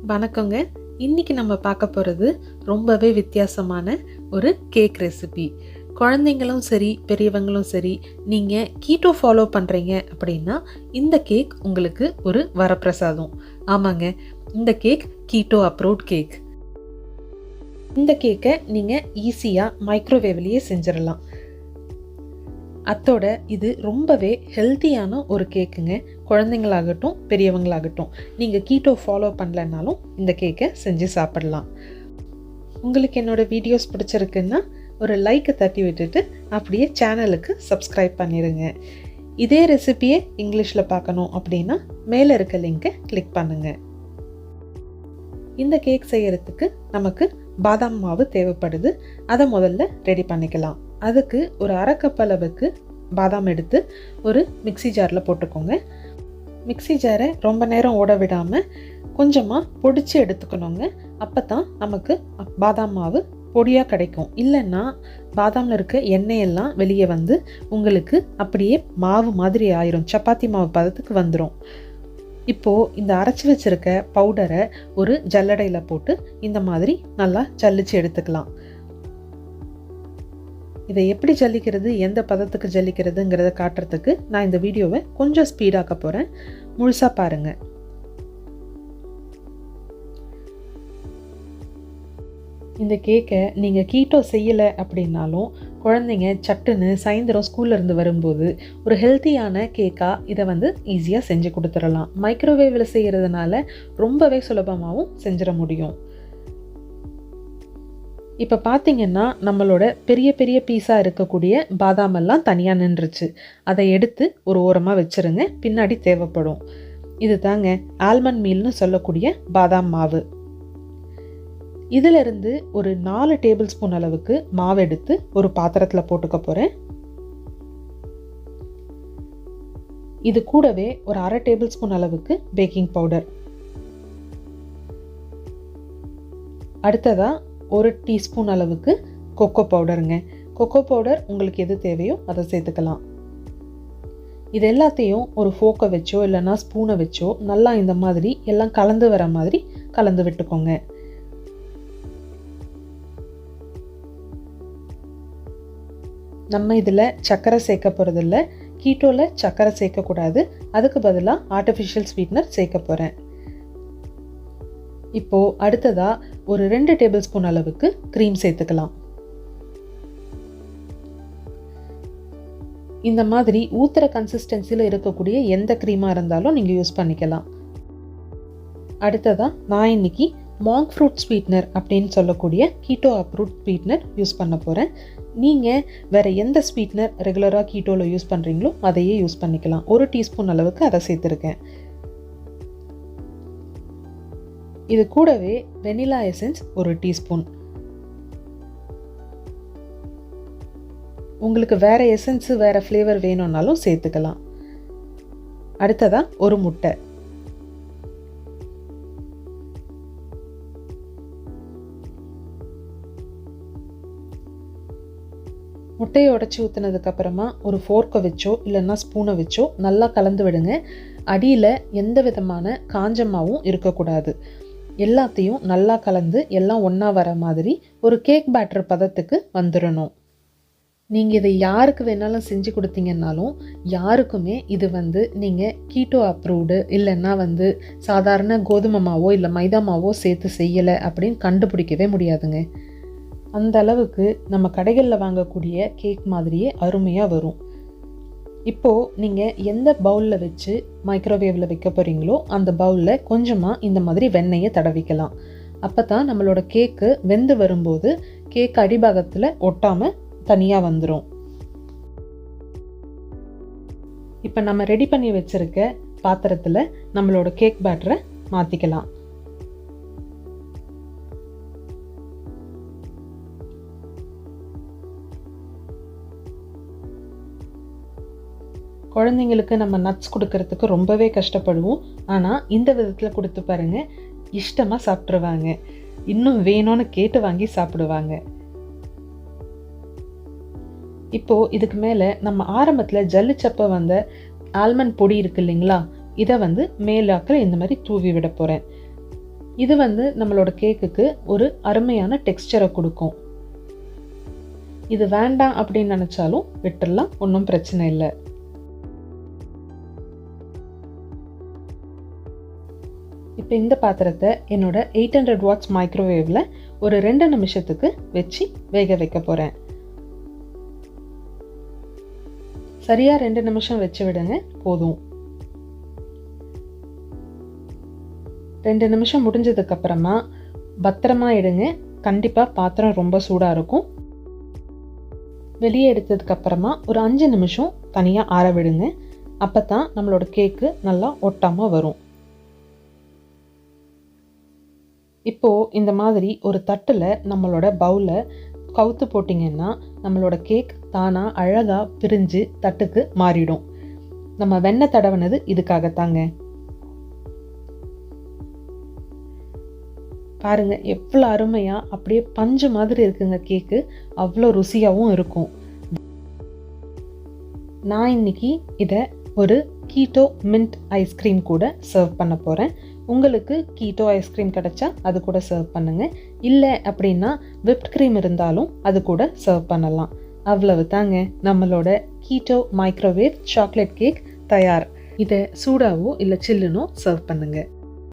வணக்கங்க. இன்னைக்கு நம்ம பார்க்க போகிறது ரொம்பவே வித்தியாசமான ஒரு கேக் ரெசிபி. குழந்தைங்களும் சரி பெரியவங்களும் சரி, நீங்கள் கீட்டோ ஃபாலோ பண்ணுறீங்க அப்படின்னா இந்த கேக் உங்களுக்கு ஒரு வரப்பிரசாதம். ஆமாங்க, இந்த கேக் கீட்டோ அப்ரூவ்ட் கேக். இந்த கேக்கை நீங்கள் ஈஸியாக மைக்ரோவேவ்லேயே செஞ்சிடலாம். அத்தோட இது ரொம்பவே ஹெல்த்தியான ஒரு கேக்குங்க. குழந்தைங்களாகட்டும் பெரியவங்களாகட்டும் நீங்கள் கீட்டோ ஃபாலோ பண்ணலனாலும் இந்த கேக்கை செஞ்சு சாப்பிடலாம். உங்களுக்கு என்னோடய வீடியோஸ் பிடிச்சிருக்குன்னா ஒரு லைக்கை தட்டி விட்டுட்டு அப்படியே சேனலுக்கு சப்ஸ்கிரைப் பண்ணிடுங்க. இதே ரெசிபியை இங்கிலீஷில் பார்க்கணும் அப்படின்னா மேலே இருக்க லிங்கை கிளிக் பண்ணுங்கள். இந்த கேக் செய்யறதுக்கு நமக்கு பாதாம் மாவு தேவைப்படுது. அதை முதல்ல ரெடி பண்ணிக்கலாம். அதுக்கு ஒரு அரை கப் அளவுக்கு பாதாம் எடுத்து ஒரு மிக்ஸி ஜாரில் போட்டுக்கோங்க. மிக்ஸி ஜாரை ரொம்ப நேரம் ஓட விடாமல் கொஞ்சமாக பொடிச்சு எடுத்துக்கணுங்க. அப்போ தான் நமக்கு பாதாம் மாவு பொடியாக கிடைக்கும். இல்லைன்னா பாதாமில் இருக்க எண்ணெயெல்லாம் வெளியே வந்து உங்களுக்கு அப்படியே மாவு மாதிரி ஆயிரும், சப்பாத்தி மாவு பதத்துக்கு வந்துடும். இப்போது இந்த அரைச்சி வச்சுருக்க பவுடரை ஒரு ஜல்லடையில் போட்டு இந்த மாதிரி நல்லா ஜல்லிச்சு எடுத்துக்கலாம். இதை எப்படி ஜல்லிக்கிறது, எந்த பதத்துக்கு ஜல்லிக்கிறதுங்கிறத காட்டுறதுக்கு நான் இந்த வீடியோவை கொஞ்சம் ஸ்பீடாக்க போகிறேன். முழுசாக பாருங்கள். இந்த கேக்கை நீங்கள் கீட்டோ செய்யலை அப்படின்னாலும் குழந்தைங்க சட்டுன்னு சாயந்தரம் ஸ்கூல்லேருந்து வரும்போது ஒரு ஹெல்த்தியான கேக்காக இதை ஈஸியாக செஞ்சு கொடுத்துடலாம். மைக்ரோவேவில் செய்கிறதுனால ரொம்பவே சுலபமாகவும் செஞ்சிட முடியும். இப்போ பார்த்தீங்கன்னா நம்மளோட பெரிய பெரிய பீஸாக இருக்கக்கூடிய பாதாமெல்லாம் தனியாக நின்றுச்சு. அதை எடுத்து ஒரு ஓரமாக வச்சுருங்க, பின்னாடி தேவைப்படும். இது தாங்க ஆல்மண்ட் மீல்னு சொல்லக்கூடிய பாதாம் மாவு. இதிலிருந்து ஒரு 4 டேபிள் ஸ்பூன் அளவுக்கு மாவு எடுத்து ஒரு பாத்திரத்தில் போட்டுக்க போகிறேன். இது கூடவே ஒரு அரை டேபிள் ஸ்பூன் அளவுக்கு பேக்கிங் பவுடர், அடுத்ததாக 1 டீஸ்பூன் அளவுக்கு கொக்கோ பவுடருங்க. கொக்கோ பவுடர் உங்களுக்கு எது தேவையோ அதை சேர்த்துக்கலாம். இது எல்லாத்தையும் ஒரு ஃபோக்கை வச்சோ இல்லைன்னா ஸ்பூனை வச்சோ நல்லா இந்த மாதிரி எல்லாம் கலந்து வர மாதிரி கலந்து விட்டுக்கோங்க. நம்ம இதில் சர்க்கரை சேர்க்க போகிறதில்ல. கீட்டோவில் சர்க்கரை சேர்க்கக்கூடாது. அதுக்கு பதிலாக ஆர்டிஃபிஷியல் ஸ்வீட்னர் சேர்க்க போகிறேன். இப்போது அடுத்ததாக ஒரு 2 டேபிள் ஸ்பூன் அளவுக்கு க்ரீம் சேர்த்துக்கலாம். இந்த மாதிரி ஊத்துற கன்சிஸ்டன்சியில் இருக்கக்கூடிய எந்த க்ரீமாக இருந்தாலும் நீங்கள் யூஸ் பண்ணிக்கலாம். அடுத்ததாக நான் இன்னைக்கு மாங்க் ஃப்ரூட் ஸ்வீட்னர் அப்படின்னு சொல்லக்கூடிய கீட்டோ அப்ரூவ்ட் ஸ்வீட்னர் யூஸ் பண்ண போகிறேன். நீங்கள் வேறு எந்த ஸ்வீட்னர் ரெகுலராக கீட்டோவில் யூஸ் பண்ணுறீங்களோ அதையே யூஸ் பண்ணிக்கலாம். 1 டீஸ்பூன் அளவுக்கு அதை சேர்த்துருக்கேன். இது கூடவே வெனிலா எசன்ஸ் 1 டீஸ்பூன். உங்களுக்கு வேறு எசன்ஸு வேறு ஃப்ளேவர் வேணும்னாலும் சேர்த்துக்கலாம். அடுத்ததாக ஒரு முட்டை. முட்டையை உடச்சி ஊற்றுனதுக்கப்புறமா ஒரு ஃபோர்க்கை வச்சோ இல்லைன்னா ஸ்பூனை வச்சோ நல்லா கலந்து விடுங்க. அடியில் எந்த விதமான காஞ்சமாகவும் இருக்கக்கூடாது. எல்லாத்தையும் நல்லா கலந்து எல்லாம் ஒன்றா வர மாதிரி ஒரு கேக் பேட்டர் பதத்துக்கு வந்துடணும். நீங்கள் இதை யாருக்கு வேணாலும் செஞ்சு கொடுத்தீங்கன்னாலும் யாருக்குமே இது நீங்கள் கீட்டோ அப்ரூவ்டு இல்லைன்னா சாதாரண கோதுமை மாவோ இல்லை மைதா மாவோ சேர்த்து செய்யலை அப்படின்னு கண்டுபிடிக்கவே முடியாதுங்க. அந்த அளவுக்கு நம்ம கடைகளில் வாங்கக்கூடிய கேக் மாதிரியே அருமையாக வரும். இப்போது நீங்கள் எந்த பவுலில் வச்சு மைக்ரோவேவில் வைக்க போகிறீங்களோ அந்த பவுலில் கொஞ்சமாக இந்த மாதிரி வெண்ணெயை தடவிக்கலாம். அப்போ தான் நம்மளோட கேக்கு வெந்து வரும்போது கேக் அடிபாகத்தில் ஒட்டாமல் தனியாக வந்துடும். இப்போ நம்ம ரெடி பண்ணி வச்சுருக்க பாத்திரத்தில் நம்மளோட கேக் பேட்டரை மாற்றிக்கலாம். குழந்தைங்களுக்கு நம்ம நட்ஸ் கொடுக்கறதுக்கு ரொம்பவே கஷ்டப்படுவோம். ஆனால் இந்த விதத்தில் கொடுத்து பாருங்கள், இஷ்டமாக சாப்பிட்ருவாங்க. இன்னும் வேணும்னு கேட்டு வாங்கி சாப்பிடுவாங்க. இப்போது இதுக்கு மேலே நம்ம ஆரம்பத்தில் ஜல்லிச்சப்ப வந்த ஆல்மண்ட் பொடி இருக்கு இல்லைங்களா, இதை மேலாக்கில் இந்த மாதிரி தூவி விட போகிறேன். இது நம்மளோட கேக்குக்கு ஒரு அருமையான டெக்ஸ்சரை கொடுக்கும். இது வேண்டாம் அப்படின்னு நினச்சாலும் விட்டுடலாம், ஒன்றும் பிரச்சனை இல்லை. இப்போ இந்த பாத்திரத்தை என்னோட 800 வாட்ஸ் மைக்ரோவேவில் ஒரு 2 நிமிஷத்துக்கு வச்சு வேக வைக்க போகிறேன். சரியாக 2 நிமிஷம் வச்சு விடுங்க, போதும். 2 நிமிஷம் முடிஞ்சதுக்கப்புறமா பத்திரமா எடுங்க. கண்டிப்பாக பாத்திரம் ரொம்ப சூடாக இருக்கும். வெளியே எடுத்ததுக்கப்புறமா ஒரு 5 நிமிஷம் தனியாக ஆற விடுங்க. அப்போ தான் நம்மளோட கேக்கு நல்லா ஒட்டாமல் வரும். இப்போது இந்த மாதிரி ஒரு தட்டில் நம்மளோட பவுலை கவுத்து போட்டிங்கன்னா நம்மளோட கேக் தானாக அழகாக பிரிஞ்சு தட்டுக்கு மாறிடும். நம்ம வெண்ணெய் தடவினது இதுக்காகத்தாங்க. பாருங்க எவ்வளோ அருமையாக அப்படியே பஞ்சு மாதிரி இருக்குங்க கேக்கு. அவ்வளோ ருசியாகவும் இருக்கும். நான் இன்னைக்கு இதை ஒரு கீட்டோ மின்ட் ஐஸ்கிரீம் கூட சர்வ் பண்ண போகிறேன். உங்களுக்கு கீட்டோ ஐஸ்கிரீம் கிடைச்சா அது கூட சர்வ் பண்ணுங்கள். இல்லை அப்படின்னா விப்ட் க்ரீம் இருந்தாலும் அது கூட சர்வ் பண்ணலாம். அவ்வளவு தாங்க, நம்மளோட கீட்டோ மைக்ரோவேவ் சாக்லேட் கேக் தயார். இதை சூடாவோ இல்லை சில்லுனோ சர்வ் பண்ணுங்கள்.